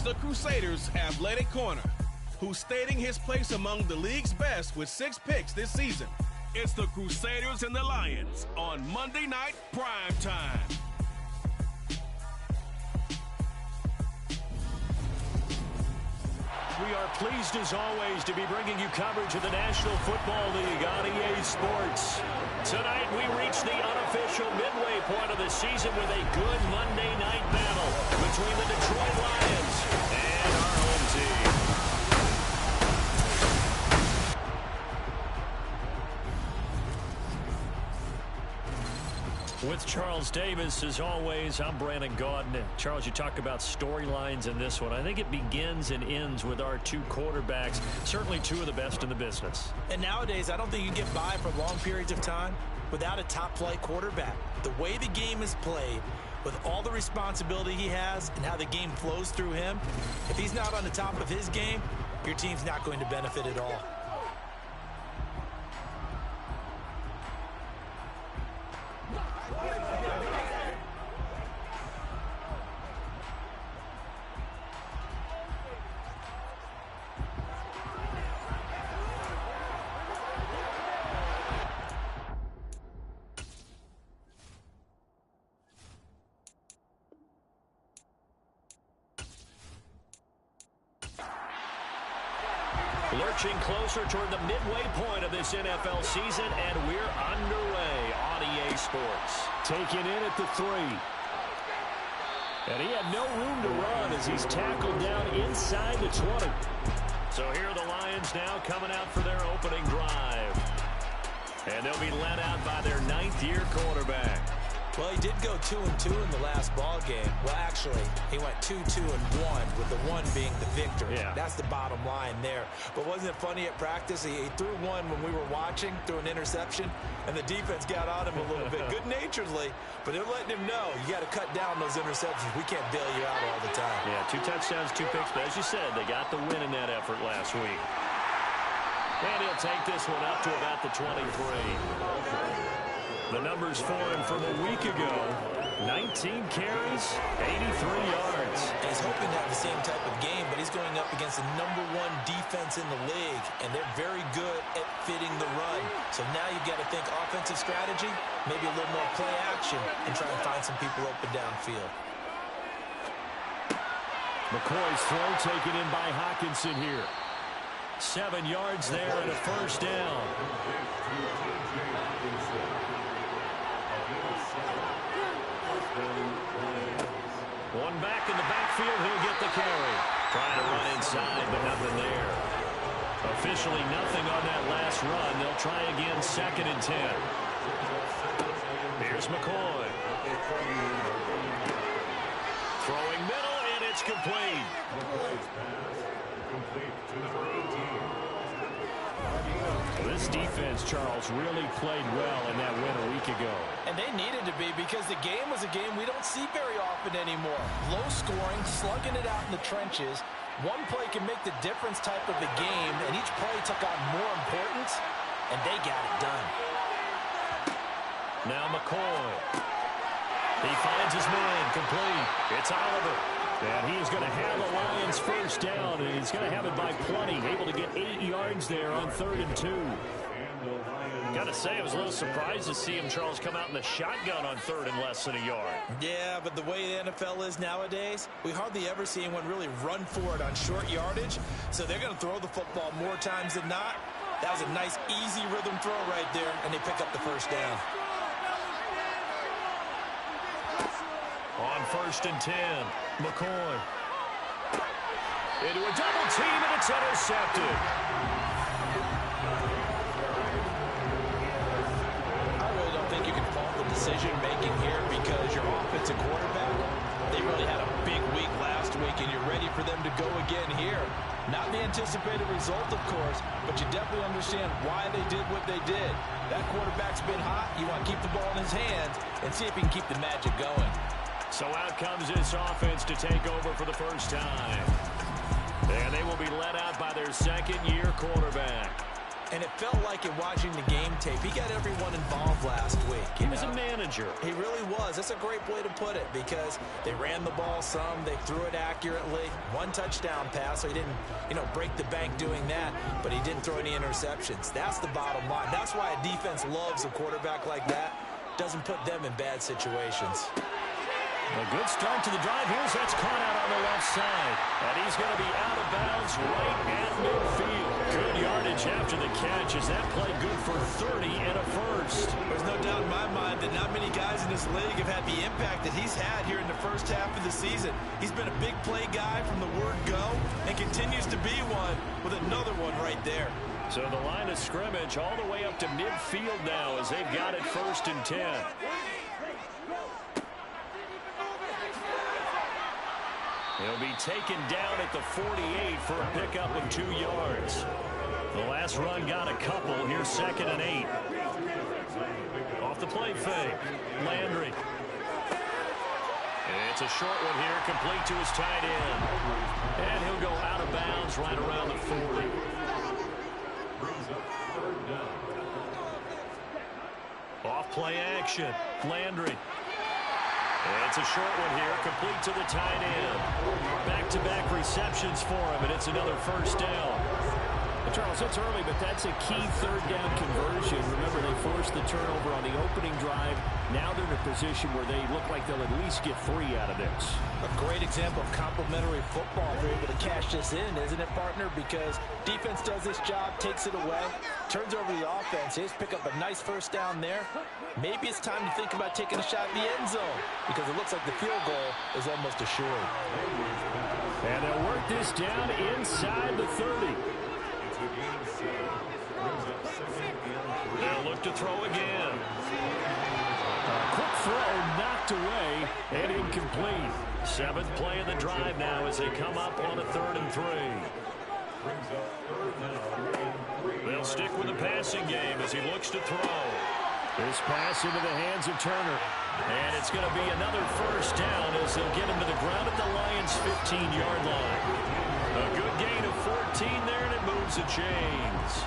the Crusaders' athletic corner, who's stating his place among the league's best with 6 picks this season. It's the Crusaders and the Lions on Monday Night Prime Time. We are pleased, as always, to be bringing you coverage of the National Football League on EA Sports. Tonight, we reach the unofficial midway point of the season with a good Monday night battle between the Detroit Lions and our home team. With Charles Davis, as always, I'm Brandon Gaudin. Charles, you talk about storylines in this one. I think it begins and ends with our 2 quarterbacks, certainly 2 of the best in the business. And nowadays, I don't think you can get by for long periods of time without a top-flight quarterback. The way the game is played, with all the responsibility he has and how the game flows through him, if he's not on the top of his game, your team's not going to benefit at all. Lurching closer toward the midway point of this NFL season, and we're underway on EA Sports. Taken in at the 3. And he had no room to run as he's tackled down inside the 20. So here are the Lions now coming out for their opening drive. And they'll be led out by their 9th-year quarterback. Well, he did go 2-2 in the last ball game. Well, actually, he went 2-2-1, with the 1 being the victory. Yeah. That's the bottom line there. But wasn't it funny at practice? He threw 1 when we were watching, threw an interception, and the defense got on him a little bit, good-naturedly. But they're letting him know, you got to cut down those interceptions. We can't bail you out all the time. Yeah, 2 touchdowns, 2 picks. But as you said, they got the win in that effort last week. And he'll take this one up to about the 23. The numbers for him from a week ago: 19 carries, 83 yards. And he's hoping to have the same type of game, but he's going up against the #1 defense in the league, and they're very good at fitting the run. So now you've got to think offensive strategy, maybe a little more play action, and try and find some people open downfield. McCoy's throw taken in by Hawkinson here. 7 yards there and a first down. One back in the backfield, he'll get the carry. Trying to run inside, but nothing there. Officially nothing on that last run. They'll try again, 2nd and 10. Here's McCoy. Throwing middle, and it's complete. This defense, Charles, really played well in that win a week ago. And they needed to be, because the game was a game we don't see very often anymore. Low scoring, slugging it out in the trenches. One play can make the difference type of the game, and each play took on more importance, and they got it done. Now McCoy. He finds his man, complete. It's Oliver. And he's going to have the Lions first down, and he's going to have it by plenty. Able to get 8 yards there on 3rd and 2. Got to say, I was a little surprised to see him, Charles, come out in the shotgun on 3rd and less than a yard. Yeah, but the way the NFL is nowadays, we hardly ever see anyone really run for it on short yardage. So they're going to throw the football more times than not. That was a nice, easy rhythm throw right there, and they pick up the first down. On 1st and 10, McCoy. Into a double team, and it's intercepted. I really don't think you can fault the decision-making here, because your offensive quarterback, they really had a big week last week, and you're ready for them to go again here. Not the anticipated result, of course, but you definitely understand why they did what they did. That quarterback's been hot. You want to keep the ball in his hands and see if he can keep the magic going. So out comes this offense to take over for the first time. And they will be led out by their 2nd-year quarterback. And it felt like in watching the game tape, he got everyone involved last week. He was a manager. He really was. That's a great way to put it because they ran the ball some, they threw it accurately. One touchdown pass, so he didn't, break the bank doing that, but he didn't throw any interceptions. That's the bottom line. That's why a defense loves a quarterback like that. Doesn't put them in bad situations. A good start to the drive. That's caught out on the left side. And he's going to be out of bounds right at midfield. Good yardage after the catch. Is that play good for 30 and a first? There's no doubt in my mind that not many guys in this league have had the impact that he's had here in the first half of the season. He's been a big play guy from the word go and continues to be one with another one right there. So the line of scrimmage all the way up to midfield now as they've got it 1st and 10. He'll be taken down at the 48 for a pickup of 2 yards. The last run got a couple. Here's 2nd and 8. Off the play fake. Landry. It's a short one here, complete to his tight end. And he'll go out of bounds right around the 40. Off play action. Landry. It's a short one here, complete to the tight end. Back-to-back receptions for him, and it's another first down. Well, Charles, that's early, but that's a key 3rd down conversion. Remember, they forced the turnover on the opening drive. Now they're in a position where they look like they'll at least get 3 out of this. A great example of complementary football. They're able to cash this in, isn't it, partner? Because defense does this job, takes it away, turns over the offense. They just pick up a nice first down there. Maybe it's time to think about taking a shot at the end zone because it looks like the field goal is almost assured. And they'll work this down inside the 30. They'll look to throw again. Quick throw knocked away and incomplete. 7th play of the drive now as they come up on a 3rd and 3. They'll stick with the passing game as he looks to throw. This pass into the hands of Turner. And it's going to be another first down as they'll get him to the ground at the Lions' 15-yard line. A good gain of 14 there, and it moves the chains.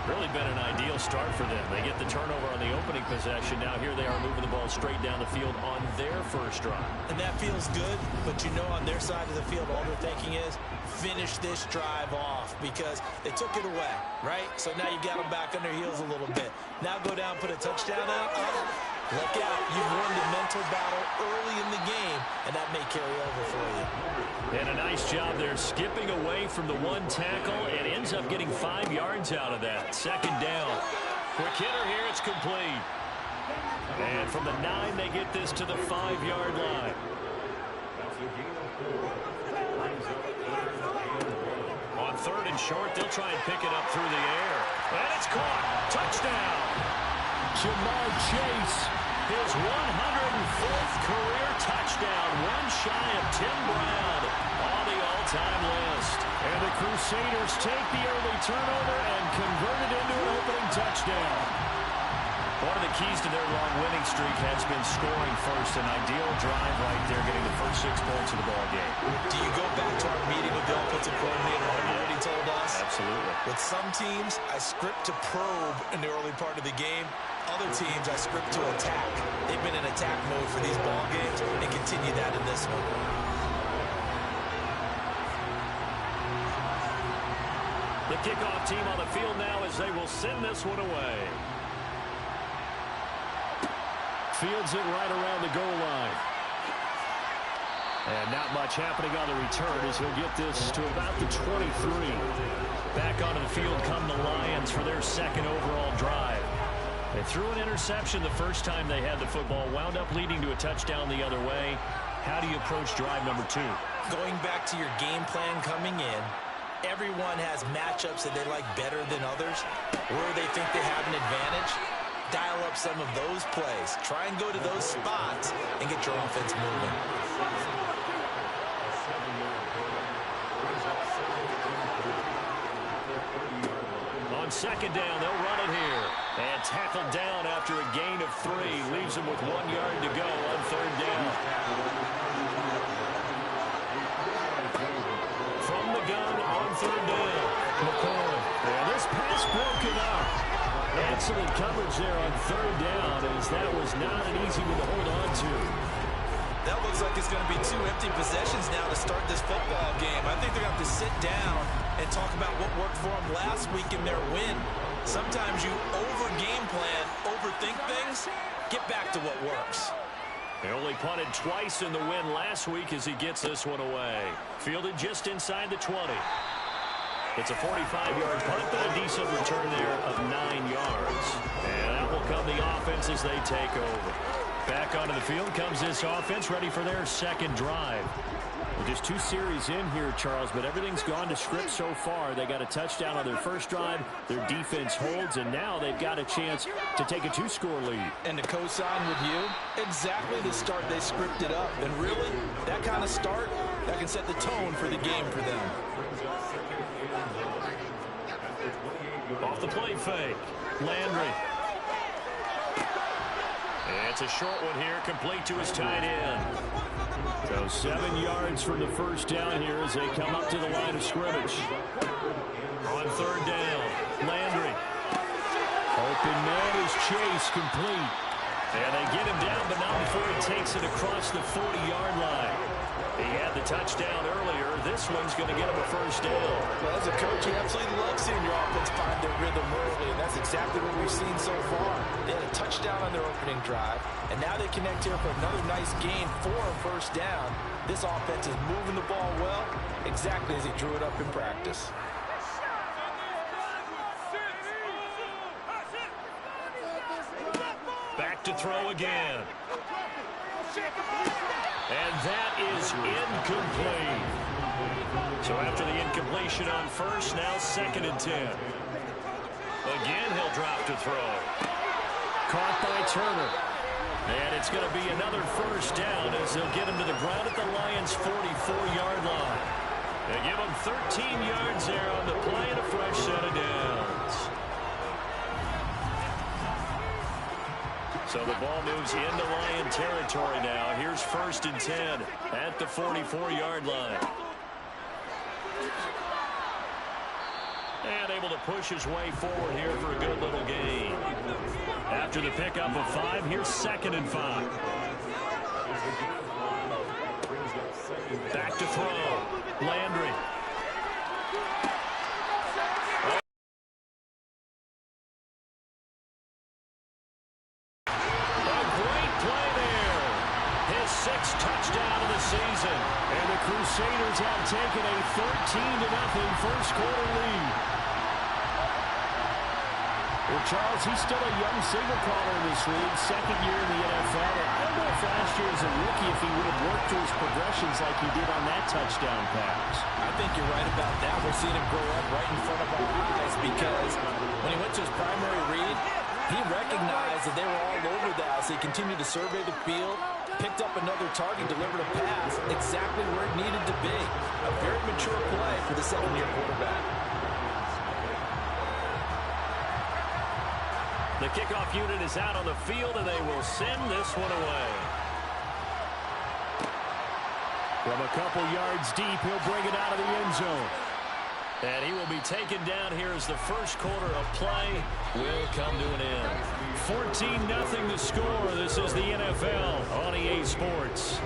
Really been an ideal start for them. They get the turnover on the opening possession. Now here they are moving the ball straight down the field on their first drive. And that feels good, but on their side of the field, all they're thinking is finish this drive off because they took it away, right? So now you got them back on their heels a little bit. Now go down, put a touchdown out. Look out. You've won the mental battle early in the game, and that may carry over for you. And a nice job there skipping away from the 1 tackle and ends up getting 5 yards out of that. 2nd down. Quick hitter here. It's complete. And from the 9, they get this to the 5-yard line. On 3rd and short, they'll try and pick it up through the air. And it's caught. Touchdown. Jamar Chase, his 104th career touchdown, one shy of Tim Brown on the all-time list. And the Crusaders take the early turnover and convert it into an opening touchdown. One of the keys to their long winning streak has been scoring first. An ideal drive right there, getting the first 6 points of the ball game. Do you go back to our meeting with the offensive coordinator? Remember what he told us? Absolutely. With some teams, I script to probe in the early part of the game. Other teams, I script to attack. They've been in attack mode for these ball games and continue that in this one. The kickoff team on the field now as they will send this one away. Fields it right around the goal line. And not much happening on the return as he'll get this to about the 23. Back onto the field come the Lions for their 2nd overall drive. They threw an interception the first time they had the football, wound up leading to a touchdown the other way. How do you approach drive number 2? Going back to your game plan coming in, everyone has matchups that they like better than others, where they think they have an advantage. Dial up some of those plays. Try and go to those spots and get your offense moving. On 2nd down, they'll run it here. And tackled down after a gain of 3. Leaves them with 1 yard to go on 3rd down. From the gun on 3rd down. McCoy. And this pass broken up. Excellent coverage there on third down, as that was not an easy one to hold on to. That looks like it's going to be 2 empty possessions now to start this football game. I think they're going to have to sit down and talk about what worked for them last week in their win. Sometimes you over-game plan, overthink things, get back to what works. They only punted twice in the win last week as he gets this one away. Fielded just inside the 20. It's a 45-yard punt, but a decent return there of 9 yards. And that will come the offense as they take over. Back onto the field comes this offense, ready for their second drive. Well, just 2 series in here, Charles, but everything's gone to script so far. They got a touchdown on their first drive. Their defense holds, and now they've got a chance to take a 2-score lead. And to co-sign with you, exactly the start they scripted up. And really, that kind of start, that can set the tone for the game for them. Off the play fake, Landry. It's a short one here, complete to his tight end. So 7 yards from the first down here as they come up to the line of scrimmage. On third down, Landry. Open man is Chase, complete. And they get him down, but not before he takes it across the 40-yard line. He had the touchdown earlier. This one's going to get him a first down. Well, as a coach, you absolutely love seeing your offense find their rhythm early, and that's exactly what we've seen so far. They had a touchdown on their opening drive, and now they connect here for another nice gain for a first down. This offense is moving the ball well, exactly as he drew it up in practice. Back to throw again. And that is incomplete. So after the incompletion on first, now 2nd and 10. Again, he'll drop to throw. Caught by Turner. And it's going to be another first down as they'll get him to the ground at the Lions' 44-yard line. They give him 13 yards there on the play and a fresh set of downs. So the ball moves into Lion territory now. Here's 1st and 10 at the 44-yard line. And able to push his way forward here for a good little gain. After the pickup of 5, here's 2nd and 5. Back to throw. Landry. Touchdown of the season. And the Crusaders have taken a 13-0 first-quarter lead. Well, Charles, he's still a young signal caller in this league, 2nd year in the NFL. And I don't know if last year as a rookie if he would have worked through his progressions like he did on that touchdown pass. I think you're right about that. We're seeing him grow up right in front of our eyes because when he went to his primary read, he recognized that they were all over that, so he continued to survey the field, picked up another target, delivered a pass exactly where it needed to be. A very mature play for the 2nd-year quarterback. The kickoff unit is out on the field, and they will send this one away. From a couple yards deep, he'll bring it out of the end zone. And he will be taken down here as the first quarter of play will come to an end. 14-0 the score. This is the NFL on EA Sports.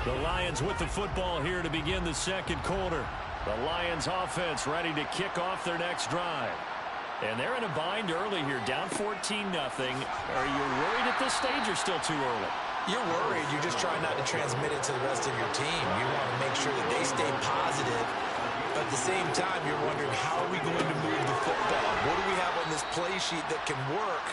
The Lions with the football here to begin the 2nd quarter. The Lions offense ready to kick off their next drive. And they're in a bind early here, down 14-0. Are you worried at this stage or still too early? You're worried. You're just trying not to transmit it to the rest of your team. You want to make sure that they stay positive. But at the same time, you're wondering, how are we going to move the football? What do we have on this play sheet that can work?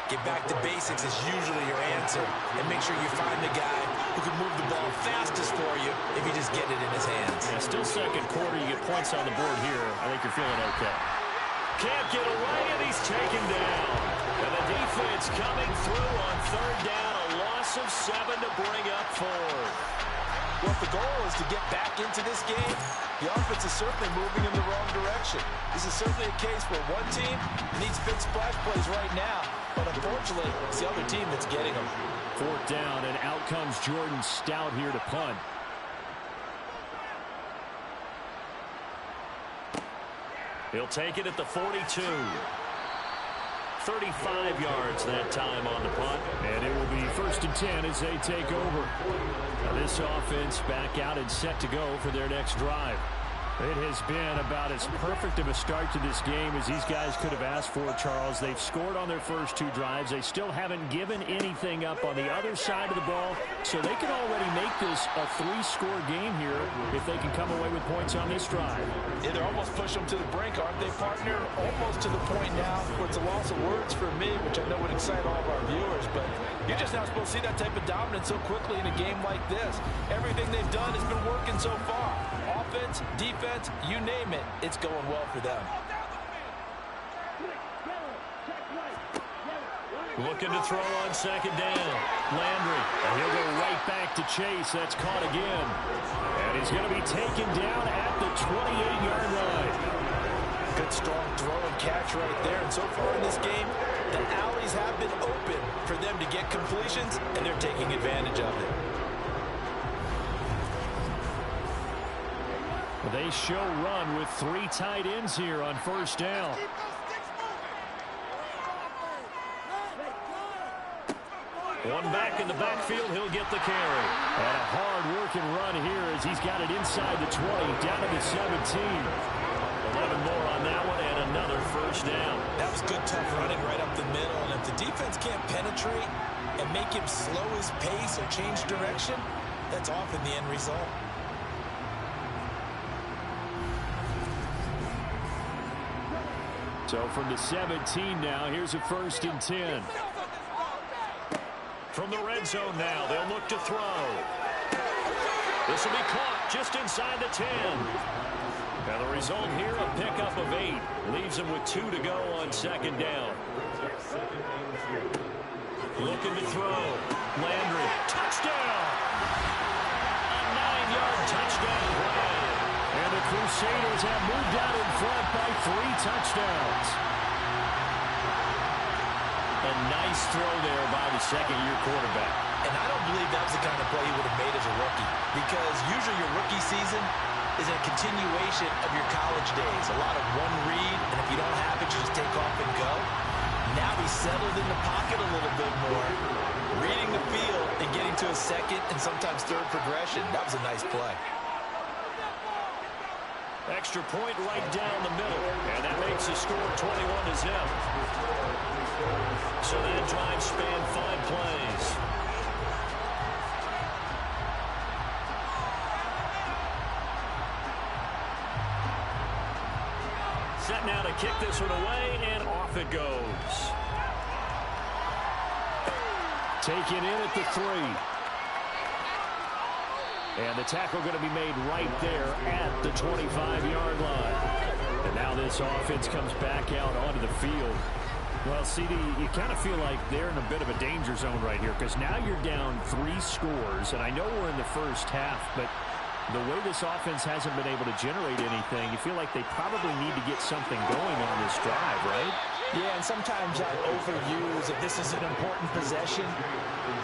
Get back to basics is usually your answer. And make sure you find the guy who can move the ball fastest for you if you just get it in his hands. Yeah, still 2nd quarter. You get points on the board here. I think you're feeling okay. Can't get away, and he's taken down. And the defense coming through on 3rd down. A loss of 7 to bring up 4th. Well, if the goal is to get back into this game, the offense is certainly moving in the wrong direction. This is certainly a case where one team needs big splash plays right now, but unfortunately, it's the other team that's getting them. 4th down, and out comes Jordan Stout here to punt. He'll take it at the 42. 35 yards that time on the punt. And it will be 1st and 10 as they take over. Now this offense back out and set to go for their next drive. It has been about as perfect of a start to this game as these guys could have asked for, Charles. They've scored on their first 2 drives. They still haven't given anything up on the other side of the ball, so they can already make this a 3-score game here if they can come away with points on this drive. Yeah, they're almost pushing them to the brink, aren't they, partner? Almost to the point now where it's a loss of words for me, which I know would excite all of our viewers, but you're just not supposed to see that type of dominance so quickly in a game like this. Everything they've done has been working so far. Offense, defense, you name it, it's going well for them. Looking to throw on 2nd down. Landry, and he'll go right back to Chase. That's caught again. And he's going to be taken down at the 28-yard line. Good strong throw and catch right there. And so far in this game, the alleys have been open for them to get completions, and they're taking advantage of it. They show run with 3 tight ends here on 1st down. One back in the backfield, he'll get the carry. And a hard-working run here as he's got it inside the 20, down to the 17. 11 more on that one, and another 1st down. That was good, tough running right up the middle. And if the defense can't penetrate and make him slow his pace or change direction, that's often the end result. So from the 17 now, here's a 1st and 10. From the red zone now, they'll look to throw. This will be caught just inside the 10. And the result here, a pickup of 8. Leaves them with 2 to go on 2nd down. Looking to throw. Landry, touchdown! A 9-yard touchdown play. And the Crusaders have moved out in front by 3 touchdowns. A nice throw there by the 2nd-year quarterback. And I don't believe that was the kind of play he would have made as a rookie, because usually your rookie season is a continuation of your college days. A lot of one read, and if you don't have it, you just take off and go. Now he's settled in the pocket a little bit more, reading the field and getting to a 2nd and sometimes 3rd progression. That was a nice play. Extra point right down the middle, and that makes the score 21-0. So that drive spanned 5 plays. Set now to kick this one away, and off it goes. Taken in at the 3. And the tackle going to be made right there at the 25-yard line. And now this offense comes back out onto the field. Well, CD, you kind of feel like they're in a bit of a danger zone right here, because now you're down 3 scores, and I know we're in the first half, but the way this offense hasn't been able to generate anything, you feel like they probably need to get something going on this drive, right? Yeah, and sometimes I overuse if this is an important possession.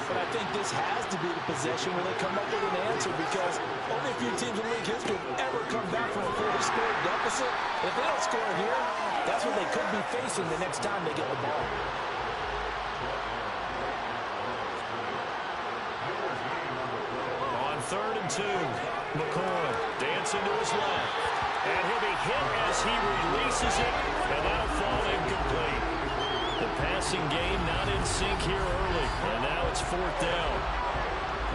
But I think this has to be the possession where they come up with an answer, because only a few teams in league history have ever come back from a 4-score deficit. If they don't score here, that's what they could be facing the next time they get the ball. On 3rd and 2, McCoy dancing to his left. And he'll be hit as he releases it, and that'll fall incomplete. The passing game not in sync here early, and now it's 4th down.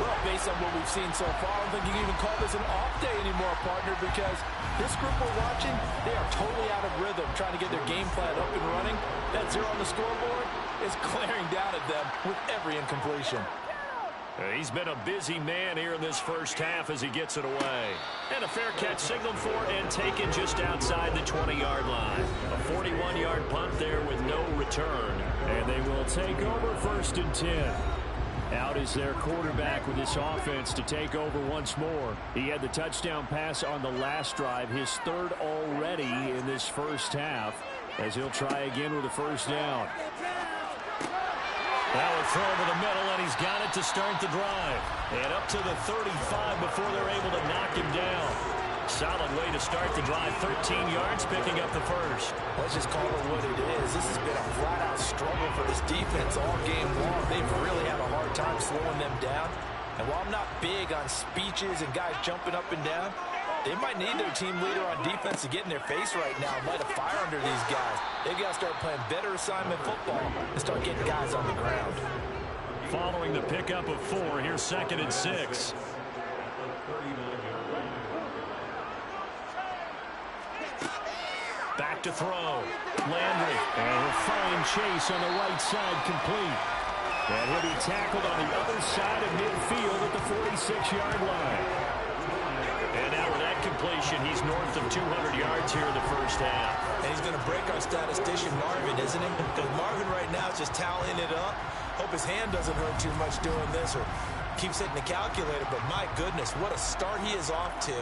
Well, based on what we've seen so far, I don't think you can even call this an off day anymore, partner, because this group we're watching, they are totally out of rhythm, trying to get their game plan up and running. That 0 on the scoreboard is glaring down at them with every incompletion. He's been a busy man here in this first half as he gets it away. And a fair catch signaled for and taken just outside the 20-yard line. A 41-yard punt there with no return. And they will take over 1st and 10. Out is their quarterback with this offense to take over once more. He had the touchdown pass on the last drive, his 3rd already in this first half, as he'll try again with a 1st down. That will throw over the middle, and he's got it to start the drive. And up to the 35 before they're able to knock him down. Solid way to start the drive. 13 yards, picking up the first. Let's just call it what it is. This has been a flat-out struggle for this defense all game long. They've really had a hard time slowing them down. And while I'm not big on speeches and guys jumping up and down, they might need their team leader on defense to get in their face right now and light a fire under these guys. They've got to start playing better assignment football and start getting guys on the ground. Following the pickup of 4, here's 2nd and 6. Back to throw. Landry. And a fine chase on the right side, complete. And he'll be tackled on the other side of midfield at the 46-yard line. And now with that completion, he's north of 200 yards here in the first half. And he's going to break our statistician Marvin, isn't he? Because Marvin right now is just tallying it up. Hope his hand doesn't hurt too much doing this or keeps hitting the calculator. But my goodness, what a start he is off to.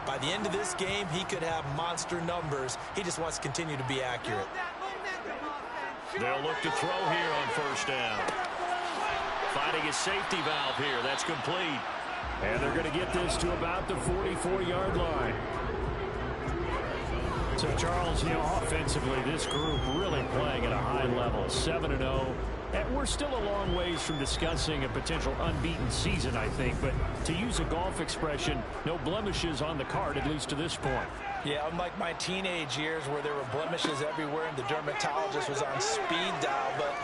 By the end of this game, he could have monster numbers. He just wants to continue to be accurate. They'll look to throw here on first down. Finding his safety valve here. That's complete. And they're going to get this to about the 44-yard line. So, Charles, offensively, this group really playing at a high level. 7-0. And we're still a long ways from discussing a potential unbeaten season, I think. But to use a golf expression, no blemishes on the card, at least to this point. Yeah, unlike my teenage years where there were blemishes everywhere and the dermatologist was on speed dial. But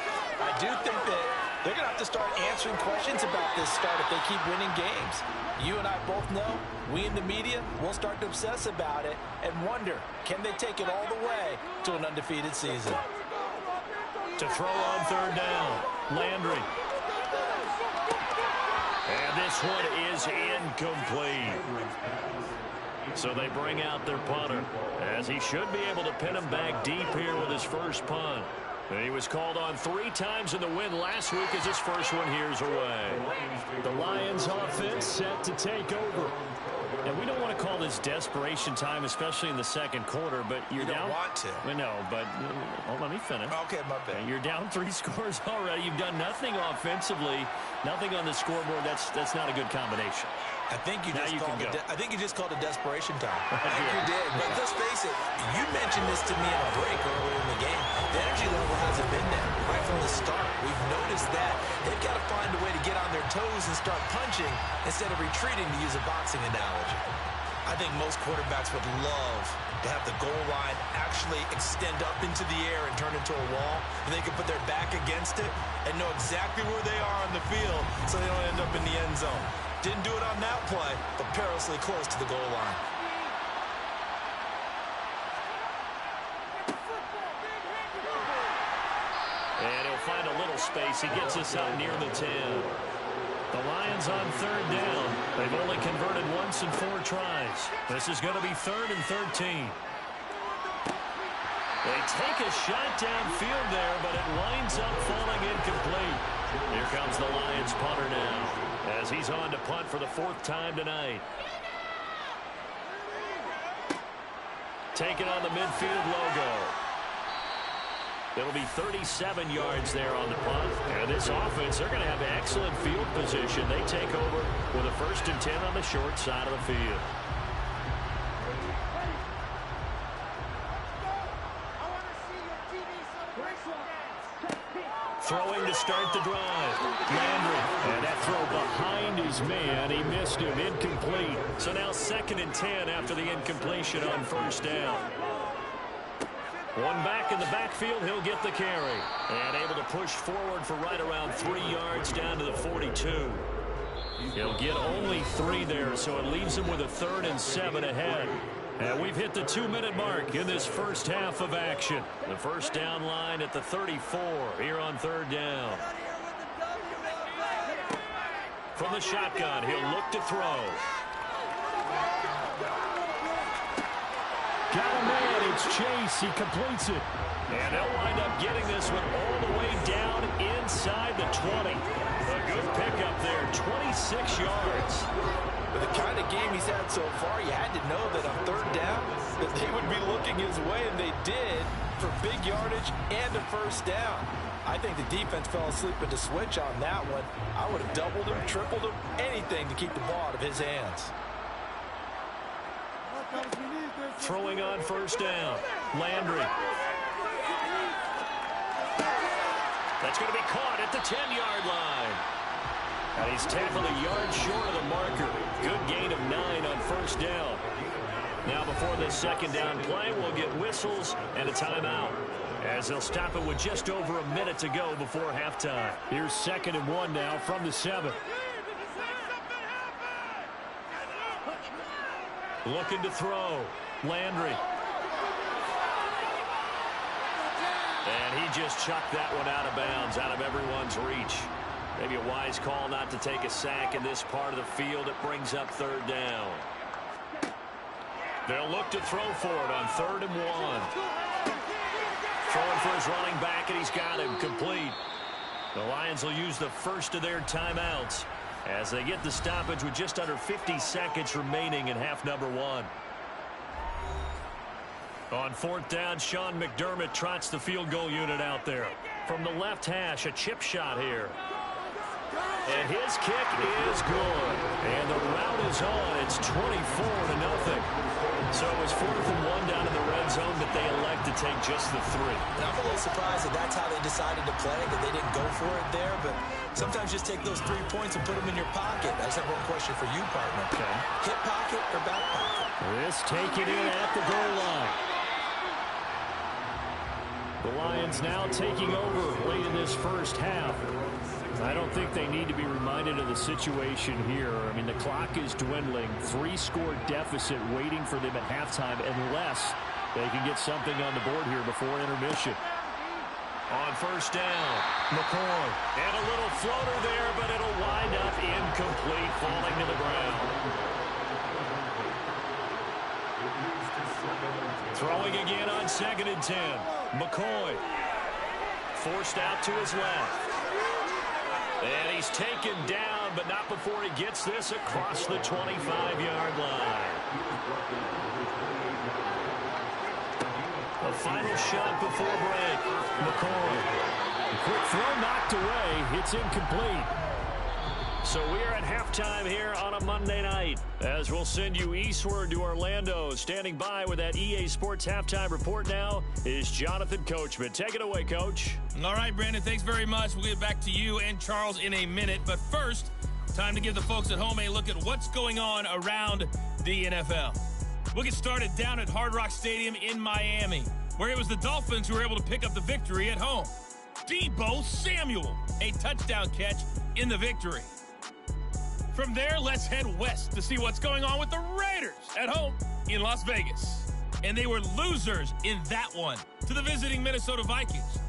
I do think that they're going to have to start answering questions about this start if they keep winning games. You and I both know, we in the media will start to obsess about it and wonder, can they take it all the way to an undefeated season? To throw on third down, Landry. And this one is incomplete. So they bring out their punter, as he should be able to pin him back deep here with his first punt. He was called on 3 times in the win last week as his first one here's away. The Lions offense set to take over. And we don't want to call this desperation time, especially in the second quarter, but you're you down. Don't want to. No, but let me finish. Okay, my bad. You're down 3 scores already. You've done nothing offensively, nothing on the scoreboard. That's not a good combination. I think you just called it desperation time. I think you did. But let's face it, you mentioned this to me in a break earlier in the game. The energy level hasn't been there right from the start. We've noticed that. They've got to find a way to get on their toes and start punching instead of retreating, to use a boxing analogy. I think most quarterbacks would love to have the goal line actually extend up into the air and turn into a wall, and they can put their back against it and know exactly where they are on the field so they don't end up in the end zone. Didn't do it on that play, but perilously close to the goal line. And he'll find a little space. He gets us out near the 10. The Lions on third down. They've only converted once in 4 tries. This is going to be 3rd and 13. They take a shot downfield there, but it winds up falling incomplete. Here comes the Lions punter now, as he's on to punt for the 4th time tonight. Taking on the midfield logo. It'll be 37 yards there on the punt. And this offense, they're going to have excellent field position. They take over with a 1st and 10 on the short side of the field. Throwing to start the drive. Landry. And that throw behind his man. He missed him. Incomplete. So now 2nd and 10 after the incompletion on 1st down. One back in the backfield. He'll get the carry. And able to push forward for right around 3 yards down to the 42. He'll get only 3 there, so it leaves him with a 3rd and 7 ahead. And we've hit the 2-minute mark in this first half of action. The first down line at the 34 here on 3rd down. From the shotgun, he'll look to throw. Got a man, it's Chase. He completes it. And they'll wind up getting this one all the way down inside the 20. A good pickup there, 26 yards. But the kind of game he's had so far, you had to know that on 3rd down that they would be looking his way, and they did, for big yardage and a 1st down. I think the defense fell asleep at the switch on that one. I would have doubled him, tripled him, anything to keep the ball out of his hands. Throwing on first down. Landry. That's going to be caught at the 10-yard line. And he's tackled a yard short of the marker. Good gain of 9 on first down. Now before this second down play, we'll get whistles and a timeout, as they'll stop it with just over a minute to go before halftime. Here's 2nd and 1 now from the 7. Looking to throw. Landry. And he just chucked that one out of bounds, out of everyone's reach. Maybe a wise call not to take a sack in this part of the field. It brings up 3rd down. They'll look to throw for it on 3rd and 1. Throwing for his running back, and he's got him complete. The Lions will use the first of their timeouts as they get the stoppage with just under 50 seconds remaining in half number 1. On 4th down, Sean McDermott trots the field goal unit out there. From the left hash, a chip shot here. And his kick is good. And the route is on. It's 24-0. So it was 4th and 1 down in the red zone, but they elect to take just the 3. And I'm a little surprised that that's how they decided to play, that they didn't go for it there. But sometimes just take those 3 points and put them in your pocket. I just have one question for you, partner. Okay. Hip pocket or back pocket? This taken in at the goal line. The Lions now taking over late in this first half. I don't think they need to be reminded of the situation here. I mean, the clock is dwindling. 3-score deficit waiting for them at halftime unless they can get something on the board here before intermission. On first down, McCoy. And a little floater there, but it'll wind up incomplete, falling to the ground. Throwing again on 2nd and 10. McCoy. Forced out to his left. And he's taken down, but not before he gets this across the 25-yard line. A final shot before break. McCoy. Quick throw knocked away. It's incomplete. So we are at halftime here on a Monday night, as we'll send you eastward to Orlando. Standing by with that EA Sports halftime report now is Jonathan Coachman. Take it away, Coach. All right, Brandon, thanks very much. We'll get back to you and Charles in a minute. But first, time to give the folks at home a look at what's going on around the NFL. We'll get started down at Hard Rock Stadium in Miami, where it was the Dolphins who were able to pick up the victory at home. Deebo Samuel, a touchdown catch in the victory. From there, let's head west to see what's going on with the Raiders at home in Las Vegas. And they were losers in that one to the visiting Minnesota Vikings.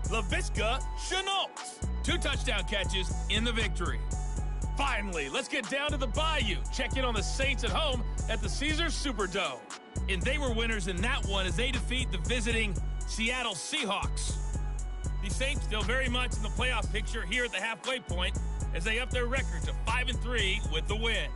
Laviska Shenault, 2 touchdown catches in the victory. Finally, let's get down to the Bayou. Check in on the Saints at home at the Caesars Superdome. And they were winners in that one as they defeat the visiting Seattle Seahawks. The Saints still very much in the playoff picture here at the halfway point as they up their record to 5-3 with the win.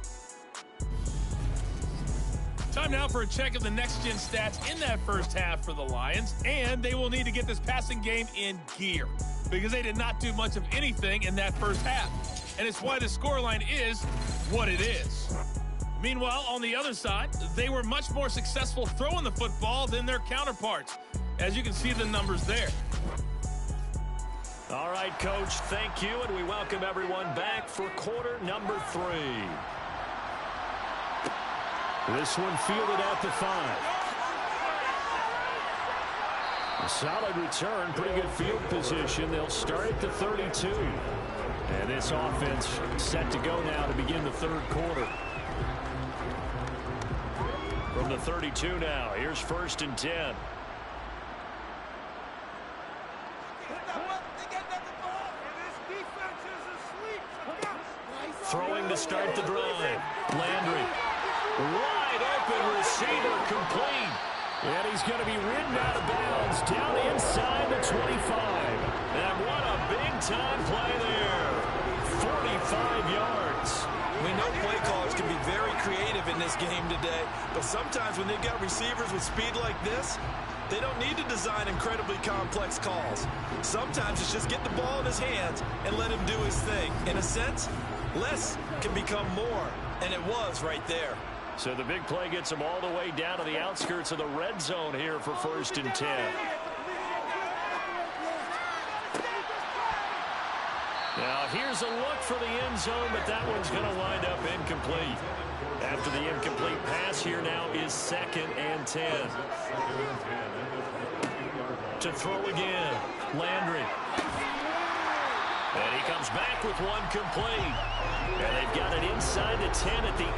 Time now for a check of the next-gen stats in that first half for the Lions, and they will need to get this passing game in gear because they did not do much of anything in that first half, and it's why the scoreline is what it is. Meanwhile, on the other side, they were much more successful throwing the football than their counterparts, as you can see the numbers there. All right, Coach, thank you, and we welcome everyone back for quarter number 3. This one fielded at the 5. A solid return, pretty good field position. They'll start at the 32. And this offense set to go now to begin the 3rd quarter. From the 32 now, here's 1st and 10. Throwing to start the drive. Landry. Wide open receiver complete. And he's going to be ridden out of bounds down inside the 25. And what a big-time play there. 45 yards. We know play callers can be very creative in this game today, but sometimes when they've got receivers with speed like this, they don't need to design incredibly complex calls. Sometimes it's just get the ball in his hands and let him do his thing. In a sense, less can become more, and it was right there. So the big play gets them all the way down to the outskirts of the red zone here for 1st and 10. Now here's a look for the end zone, but that one's going to wind up incomplete. After the incomplete pass, here now is 2nd and 10. To throw again, Landry. And he comes back with one complete. And they've got it inside the 10 at the 8.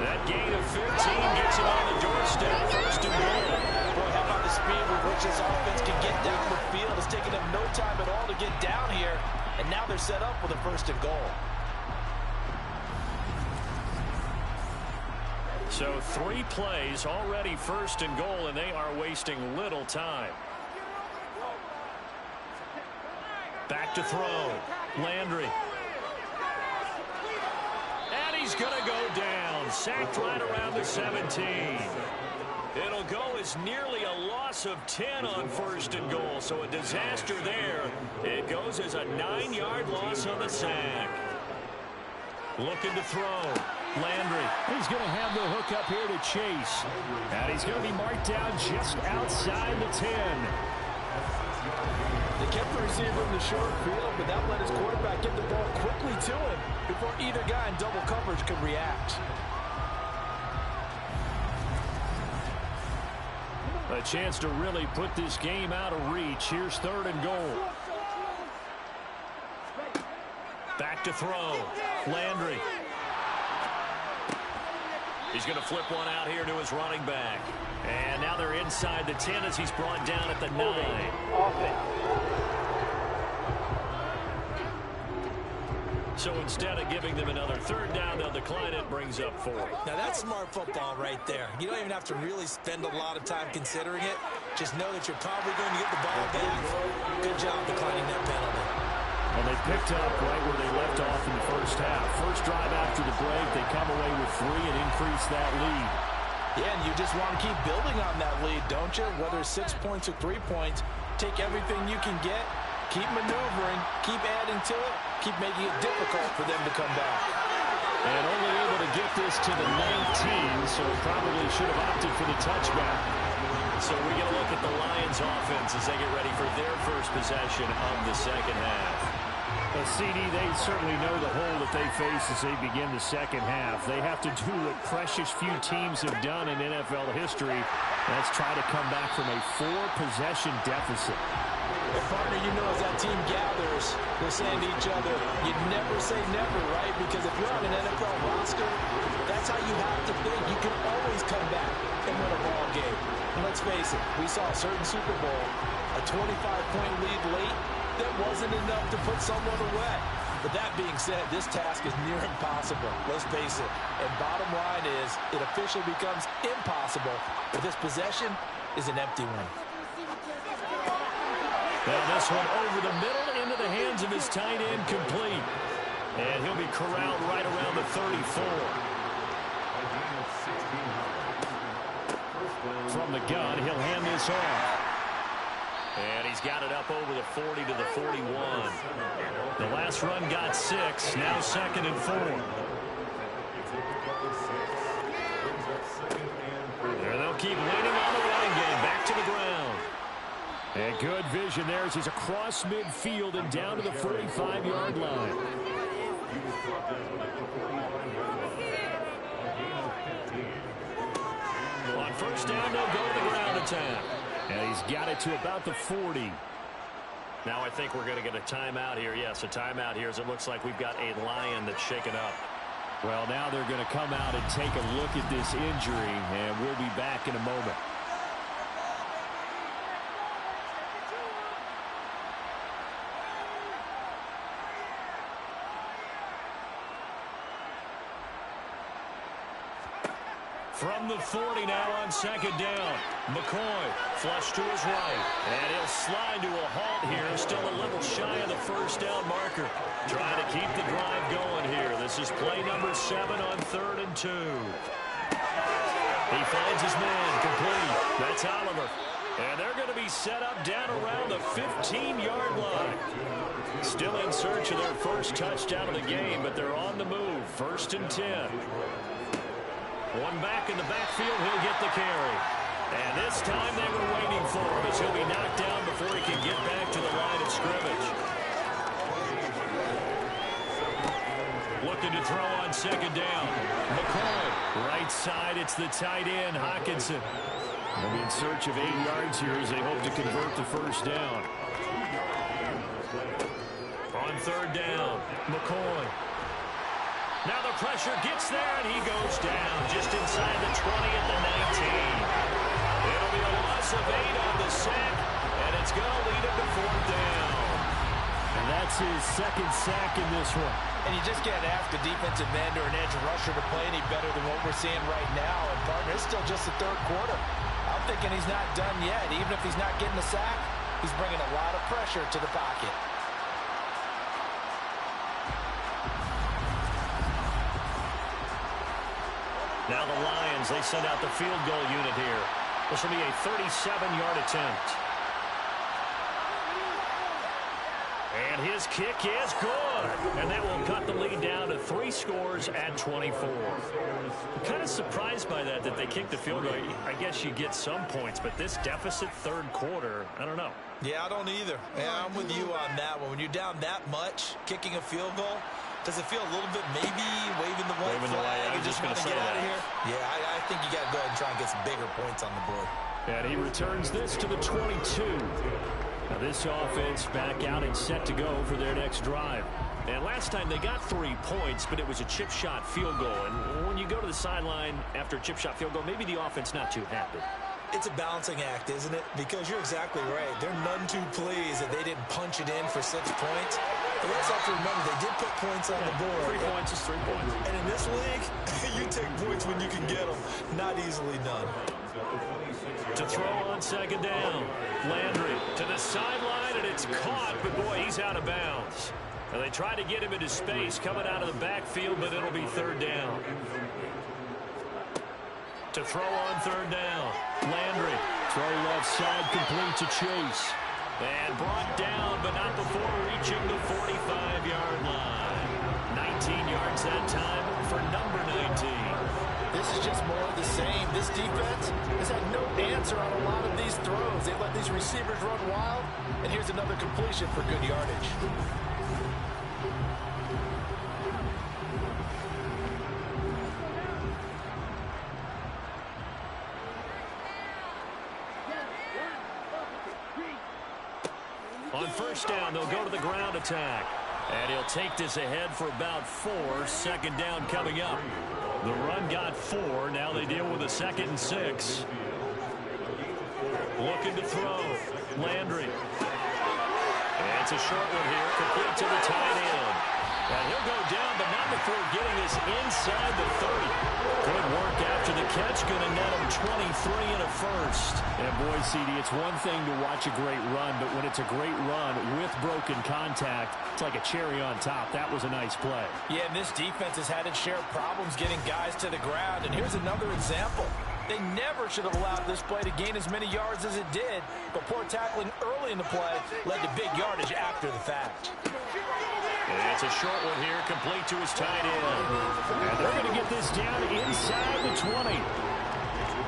That gain of 15 gets him on the doorstep, 1st and goal. Boy, how about the speed with which this offense can get down the field? It's taken them no time at all to get down here. And now they're set up with a 1st and goal. So 3 plays, already 1st and goal, and they are wasting little time. Back to throw. Landry. And he's going to go down. Sacked right around the 17. It'll go as nearly a loss of 10 on 1st and goal. So a disaster there. It goes as a 9-yard loss on the sack. Looking to throw. Landry. He's going to have the hook up here to Chase. And he's going to be marked down just outside the 10. They kept the receiver in the short field, but that let his quarterback get the ball quickly to him before either guy in double coverage could react. A chance to really put this game out of reach. Here's 3rd and goal. Back to throw. Landry. He's going to flip one out here to his running back. And now they're inside the 10 as he's brought down at the 9. So instead of giving them another 3rd down, they'll decline it. Brings up 4. Now that's smart football right there. You don't even have to really spend a lot of time considering it. Just know that you're probably going to get the ball back. Good job declining that penalty. Well, they picked up right where they left off in the first half. First drive after the break, they come away with 3 and increase that lead. Yeah, and you just want to keep building on that lead, don't you? Whether it's 6 points or 3 points, take everything you can get, keep maneuvering, keep adding to it, keep making it difficult for them to come back. And only able to get this to the 19, so probably should have opted for the touchback. So we get a look at the Lions offense as they get ready for their first possession of the second half. Well, CD, they certainly know the hole that they face as they begin the second half. They have to do what precious few teams have done in NFL history. That's try to come back from a 4-possession deficit. And partner, you know, as that team gathers, they're saying to each other, you never say never, right? Because if you're on an NFL roster, that's how you have to think. You can always come back and win a ball game. And let's face it, we saw a certain Super Bowl, a 25-point lead late, that wasn't enough to put someone away. But that being said, this task is near impossible. Let's face it. And bottom line is, it officially becomes impossible if this possession is an empty one. Now this one over the middle into the hands of his tight end, complete. And he'll be corralled right around the 34. From the gun, he'll hand this off. And he's got it up over the 40 to the 41. The last run got 6. Now 2nd and 4. There they'll keep leaning on the running game. Back to the ground. And good vision there as he's across midfield and down to the 45-yard line. On 1st down, they'll go to the ground attack. And he's got it to about the 40. Now I think we're going to get a timeout here. Yes, a timeout here as it looks like we've got a Lion that's shaken up. Well, now they're going to come out and take a look at this injury, and we'll be back in a moment. From the 40 now on 2nd down. McCoy flush to his right. And he'll slide to a halt here. Still a little shy of the 1st down marker. Trying to keep the drive going here. This is play number 7 on 3rd and 2. He finds his man complete. That's Oliver. And they're going to be set up down around the 15-yard line. Still in search of their first touchdown of the game, but they're on the move. 1st and 10. One back in the backfield, he'll get the carry. And this time they were waiting for him as he'll be knocked down before he can get back to the line of scrimmage. Looking to throw on second down. McCoy. Right side, it's the tight end, Hockenson. They'll be in search of 8 yards here as they hope to convert the first down. On third down, McCoy. Now the pressure gets there, and he goes down just inside the 20 at the 19. It'll be a loss of 8 on the sack, and it's going to lead him to fourth down. And that's his second sack in this one. And you just can't ask a defensive end or an edge rusher to play any better than what we're seeing right now. And, partner, it's still just the third quarter. I'm thinking he's not done yet. Even if he's not getting a sack, he's bringing a lot of pressure to the pocket. Now the Lions, they send out the field goal unit here. This will be a 37-yard attempt. And his kick is good. And that will cut the lead down to 3 scores at 24. I'm kind of surprised by that they kicked the field goal. I guess you get some points, but this deficit third quarter, I don't know. Yeah, I don't either. Yeah, I'm with you on that one. When you're down that much, kicking a field goal, does it feel a little bit maybe waving the white flag and just want to get out of here? Yeah, I think you got to go ahead and try and get some bigger points on the board. And he returns this to the 22. Now this offense back out and set to go for their next drive. And last time they got 3 points, but it was a chip shot field goal. And when you go to the sideline after a chip shot field goal, maybe the offense not too happy. It's a balancing act, isn't it? Because you're exactly right. They're none too pleased that they didn't punch it in for 6 points. But let's have to remember, they did put points on the board. 3 points is 3 points. And in this league, you take points when you can get them. Not easily done. To throw on second down. Landry to the sideline, and it's caught. But, boy, he's out of bounds. And they try to get him into space coming out of the backfield, but it'll be third down. To throw on third down. Landry. Throw left side, complete to Chase. And brought down, but not before reaching the 45-yard line. 19 yards that time for number 19. This is just more of the same. This defense has had no answer on a lot of these throws. They let these receivers run wild, and here's another completion for good yardage. On first down, they'll go to the ground attack. And he'll take this ahead for about 4. Second down coming up. The run got 4. Now they deal with a 2nd and 6. Looking to throw. Landry. And it's a short one here. Complete to the tight end. And he'll go down, but not before getting this inside the 30. Good work after the catch. Going to net him 23 and a first. And boy, CD, it's one thing to watch a great run, but when it's a great run with broken contact, it's like a cherry on top. That was a nice play. Yeah, and this defense has had its share of problems getting guys to the ground. And here's another example. They never should have allowed this play to gain as many yards as it did, but poor tackling early in the play led to big yardage after the fact. And it's a short one here, complete to his tight end. And they're going to get this down inside the 20.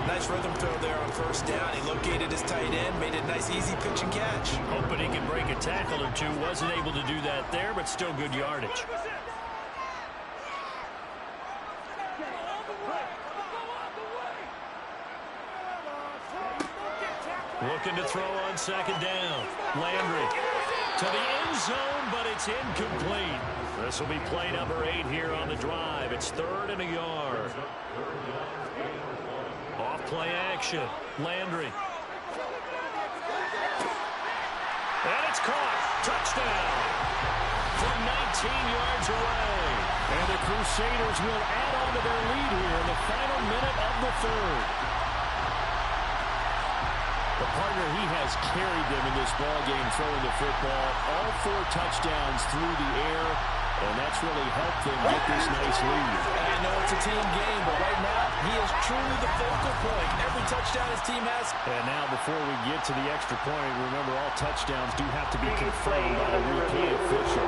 Nice rhythm throw there on first down. He located his tight end, made it a nice, easy pitch and catch. Hoping he can break a tackle or two. Wasn't able to do that there, but still good yardage. Looking to throw on second down. Landry to the end zone, but it's incomplete. This will be play number 8 here on the drive. It's 3rd and a yard. Off play action. Landry. And it's caught. Touchdown. From 19 yards away. And the Crusaders will add on to their lead here in the final minute of the 3rd. The partner, he has carried them in this ballgame throwing the football. All 4 touchdowns through the air, and that's really helped them get this nice lead. I know it's a team game, but right now, he is truly the focal point. Every touchdown his team has. And now, before we get to the extra point, remember all touchdowns do have to be confirmed by the replay official.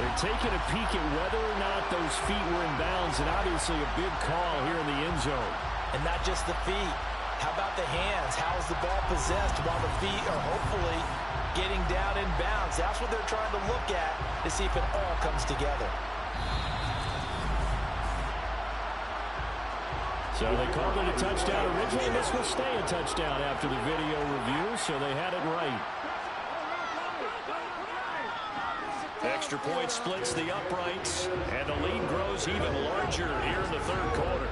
They're taking a peek at whether or not those feet were in bounds, and obviously a big call here in the end zone. And not just the feet. How about the hands? How is the ball possessed while the feet are hopefully getting down in bounds? That's what they're trying to look at to see if it all comes together. So they called it a touchdown originally. This will stay a touchdown after the video review, so they had it right. Extra point splits the uprights, and the lead grows even larger here in the third quarter.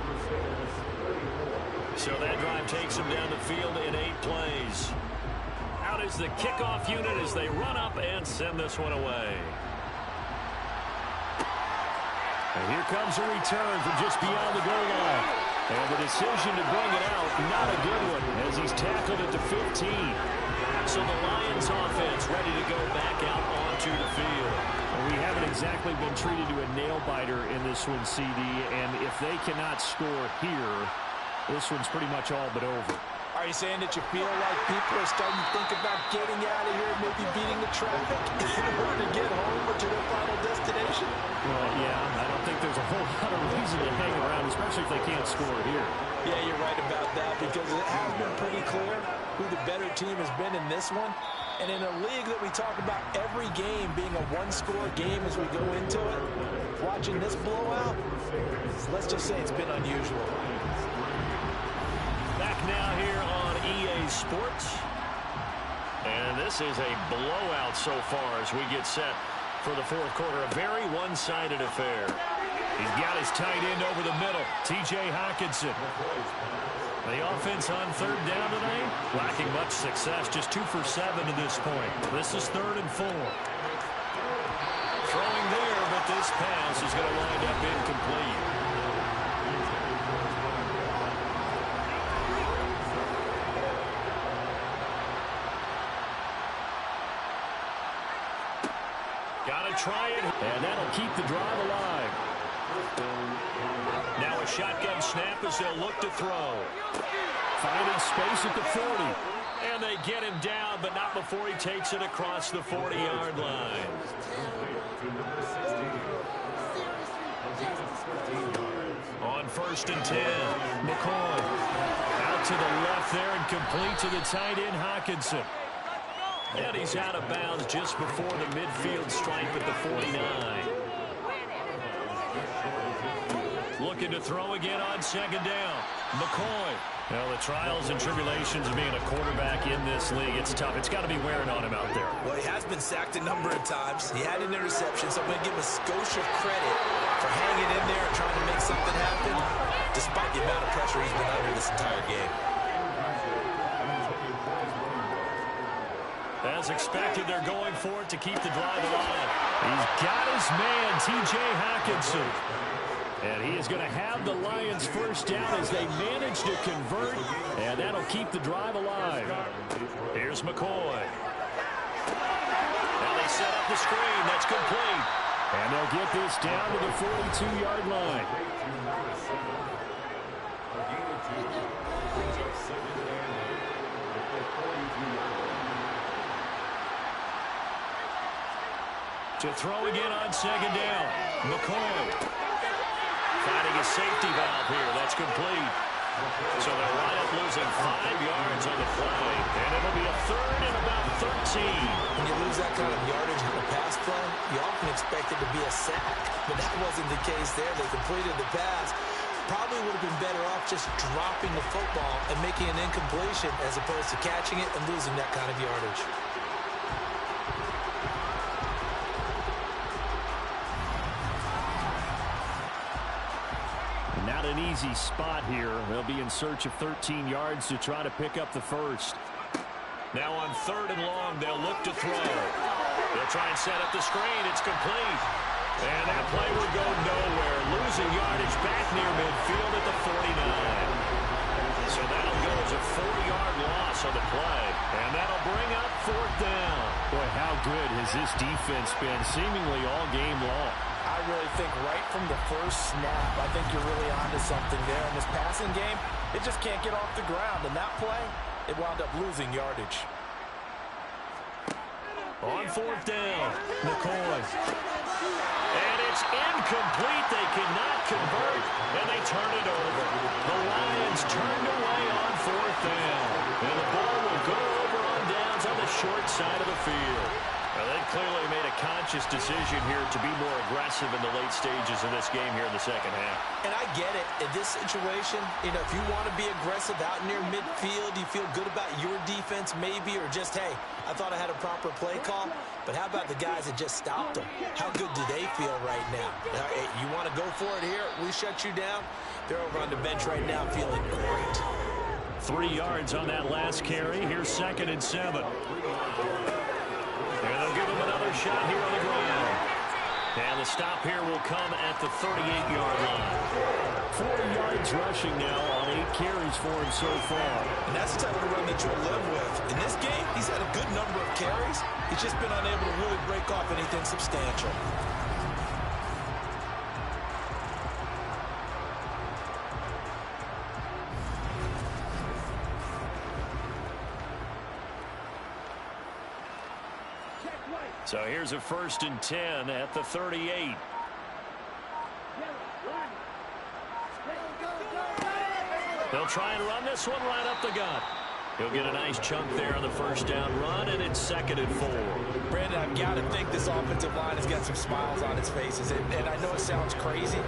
So that drive takes them down the field in 8 plays. Out is the kickoff unit as they run up and send this one away. And here comes a return from just beyond the goal line. And the decision to bring it out, not a good one, as he's tackled at the 15. So the Lions offense ready to go back out onto the field. Well, we haven't exactly been treated to a nail-biter in this one, CD, and if they cannot score here, this one's pretty much all but over. Are you saying that you feel like people are starting to think about getting out of here, maybe beating the traffic in order to get home or to their final destination? Well, yeah, I don't think there's a whole lot of reason to hang around, especially if they can't score here. Yeah, you're right about that, because it has been pretty clear who the better team has been in this one. And in a league that we talk about every game being a one-score game as we go into it, watching this blowout, let's just say it's been unusual. Back now here on EA Sports. And this is a blowout so far as we get set for the fourth quarter. A very one-sided affair. He's got his tight end over the middle, T.J. Hockenson. The offense on third down tonight, lacking much success, just 2 for 7 to this point. This is 3rd and 4. Throwing there, but this pass is going to wind up incomplete. Got to try it. And that'll keep the drive alive. Now a shotgun snap as they'll look to throw. Finding space at the 40. And they get him down, but not before he takes it across the 40-yard line. On 1st and 10, McCoy out to the left there and complete to the tight end, Hockenson. And he's out of bounds just before the midfield stripe at the 49. Looking to throw again on 2nd down. McCoy. Well, the trials and tribulations of being a quarterback in this league, it's tough. It's got to be wearing on him out there. Well, he has been sacked a number of times. He had an interception, so I'm going to give him a skosh of credit for hanging in there and trying to make something happen, despite the amount of pressure he's been under this entire game. As expected, they're going for it to keep the drive alive. He's got his man, T.J. Hockenson. And he is going to have the Lions first down as they manage to convert, and that'll keep the drive alive. Here's McCoy. Now they set up the screen. That's complete. And they'll get this down to the 42-yard line. To throw again on 2nd down. McCoy. Finding a safety valve here. That's complete. So they're right up losing 5 yards on the play. And it'll be a 3rd and about 13. When you lose that kind of yardage on a pass play, you often expect it to be a sack. But that wasn't the case there. They completed the pass. Probably would have been better off just dropping the football and making an incompletion as opposed to catching it and losing that kind of yardage. Not an easy spot here. They'll be in search of 13 yards to try to pick up the first. Now on 3rd and long, they'll look to throw. They'll try and set up the screen. It's complete. And that play will go nowhere. Losing yardage back near midfield at the 49. So that'll go as a 4-yard loss on the play. And that'll bring up 4th down. Boy, how good has this defense been seemingly all game long? I really think right from the first snap, I think you're really onto something there. In this passing game, it just can't get off the ground. And that play, it wound up losing yardage. On 4th down, McCoy. And it's incomplete. They cannot convert, and they turn it over. The Lions turned away on 4th down. And the ball will go over on downs on the short side of the field. Well, they clearly made a conscious decision here to be more aggressive in the late stages of this game here in the second half. And I get it. In this situation, you know, if you want to be aggressive out near midfield, you feel good about your defense maybe, or just, hey, I thought I had a proper play call. But how about the guys that just stopped them? How good do they feel right now? Hey, you want to go for it here? We shut you down. They're over on the bench right now feeling great. 3 yards on that last carry. Here's 2nd and 7. And they'll give him another shot here on the ground. And the stop here will come at the 38-yard line. 40 yards rushing now on 8 carries for him so far. And that's the type of run that you'll live with. In this game, he's had a good number of carries. He's just been unable to really break off anything substantial. So here's a 1st and 10 at the 38. They'll try and run this one right up the gut. He'll get a nice chunk there on the 1st down run, and it's 2nd and 4. Brandon, I've got to think this offensive line has got some smiles on its faces. And I know it sounds crazy,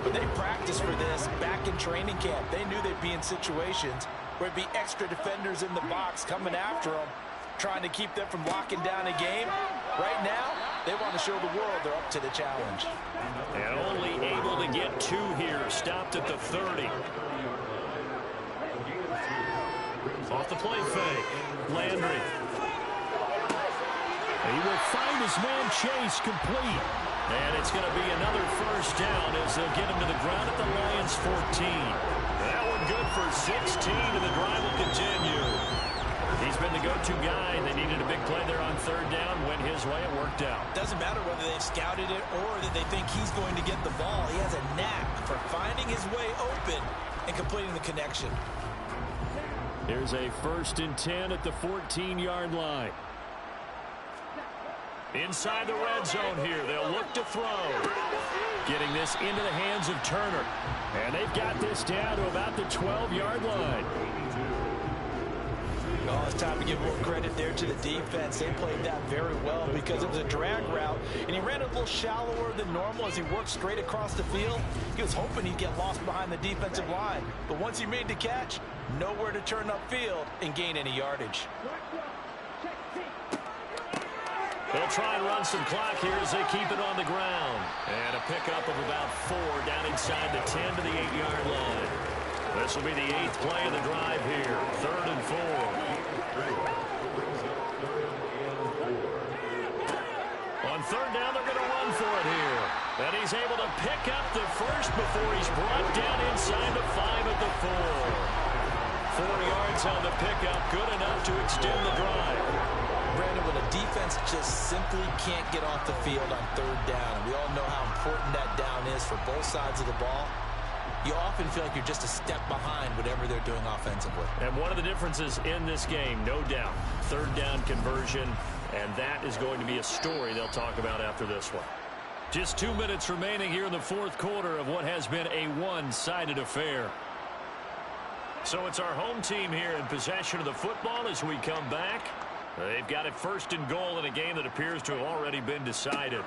but they practiced for this back in training camp. They knew they'd be in situations where it'd be extra defenders in the box coming after them, trying to keep them from locking down a game. Right now, they want to show the world they're up to the challenge. And only able to get 2 here. Stopped at the 30. Off the play fake. Landry. He will find his man Chase complete. And it's going to be another 1st down as they'll get him to the ground at the Lions 14. That one good for 16, and the drive will continue. He's been the go-to guy. They needed a big play there on 3rd down. Went his way. It worked out. Doesn't matter whether they've scouted it or that they think he's going to get the ball. He has a knack for finding his way open and completing the connection. There's a 1st and 10 at the 14-yard line. Inside the red zone here. They'll look to throw. Getting this into the hands of Turner. And they've got this down to about the 12-yard line. Oh, it's time to give more credit there to the defense. They played that very well because it was a drag route, and he ran a little shallower than normal as he worked straight across the field. He was hoping he'd get lost behind the defensive line, but once he made the catch, nowhere to turn upfield and gain any yardage. They'll try and run some clock here as they keep it on the ground. And a pickup of about 4 down inside the 10 to the 8-yard line. This will be the 8th play of the drive here. 3rd and 4. On 3rd down, they're going to run for it here. And he's able to pick up the 1st before he's brought down inside the 5 at the 4. 4 yards on the pickup, good enough to extend the drive. Brandon, when a defense just simply can't get off the field on 3rd down, and we all know how important that down is for both sides of the ball, you often feel like you're just a step behind whatever they're doing offensively. And one of the differences in this game, no doubt, 3rd down conversion, and that is going to be a story they'll talk about after this one. Just 2 minutes remaining here in the 4th quarter of what has been a one-sided affair. So it's our home team here in possession of the football as we come back. They've got it 1st and goal in a game that appears to have already been decided.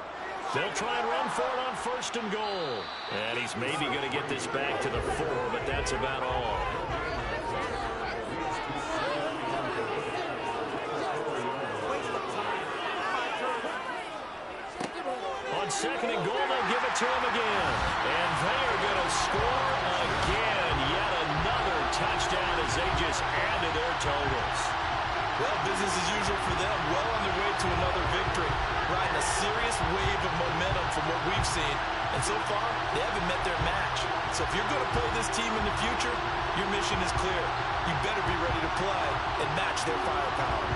They'll try and run for it on 1st and goal. And he's maybe going to get this back to the 4, but that's about all. On 2nd and goal, they'll give it to him again. And they're going to score again. Yet another touchdown as they just add to their totals. Well, business as usual for them. Well on their way to another victory. Riding a serious wave of momentum from what we've seen. And so far, they haven't met their match. So if you're going to play this team in the future, your mission is clear. You better be ready to play and match their firepower.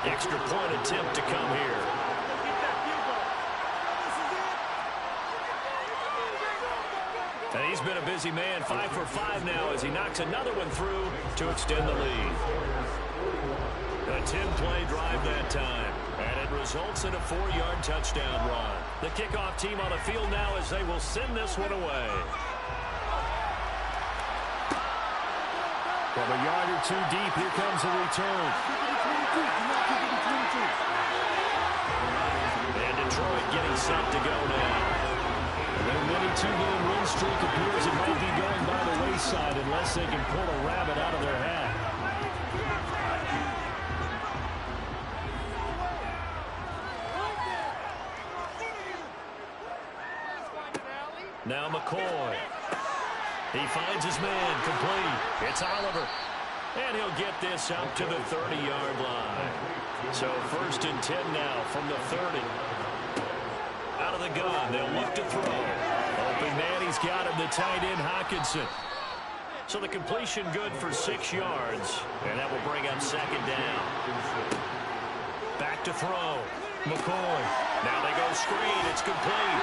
Extra point attempt to come here. And he's been a busy man, 5 for 5 now as he knocks another one through to extend the lead. A 10-play drive that time, and it results in a 4-yard touchdown run. The kickoff team on the field now as they will send this one away. From a yard or two deep, here comes a return. And Detroit getting set to go now. Their mini 2-game win streak appears it might be going by the wayside unless they can pull a rabbit out of their hat. Now McCoy. He finds his man complete. It's Oliver. And he'll get this out to the 30-yard line. So 1st and 10 now from the 30. Out of the gun, they'll look to throw. Open man, he's got him, the tight end, Hockenson. So the completion good for 6 yards, and that will bring up 2nd down. Back to throw. McCoy. Now they go screen. It's complete.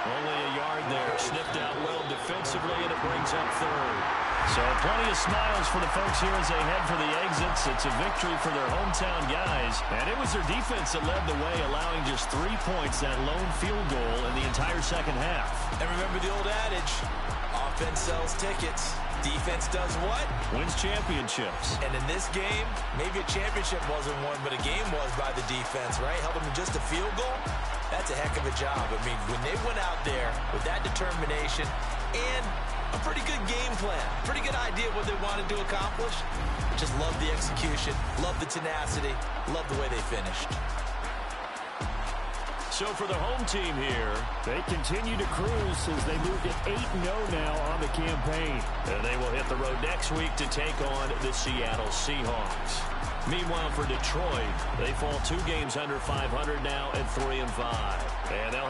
Only a yard there. Sniffed out well defensively, and it brings up 3rd. So plenty of smiles for the folks here as they head for the exits. It's a victory for their hometown guys. And it was their defense that led the way, allowing just 3 points, that lone field goal in the entire second half. And remember the old adage, offense sells tickets. Defense does what? Wins championships. And in this game, maybe a championship wasn't won, but a game was by the defense, right? Held them to just a field goal. That's a heck of a job. I mean, when they went out there with that determination and a pretty good game plan, pretty good idea what they wanted to accomplish, just love the execution, love the tenacity, love the way they finished. So for the home team here, they continue to cruise as they move to 8-0 now on the campaign. And they will hit the road next week to take on the Seattle Seahawks. Meanwhile, for Detroit, they fall 2 games under 500 now at 3-5. And they'll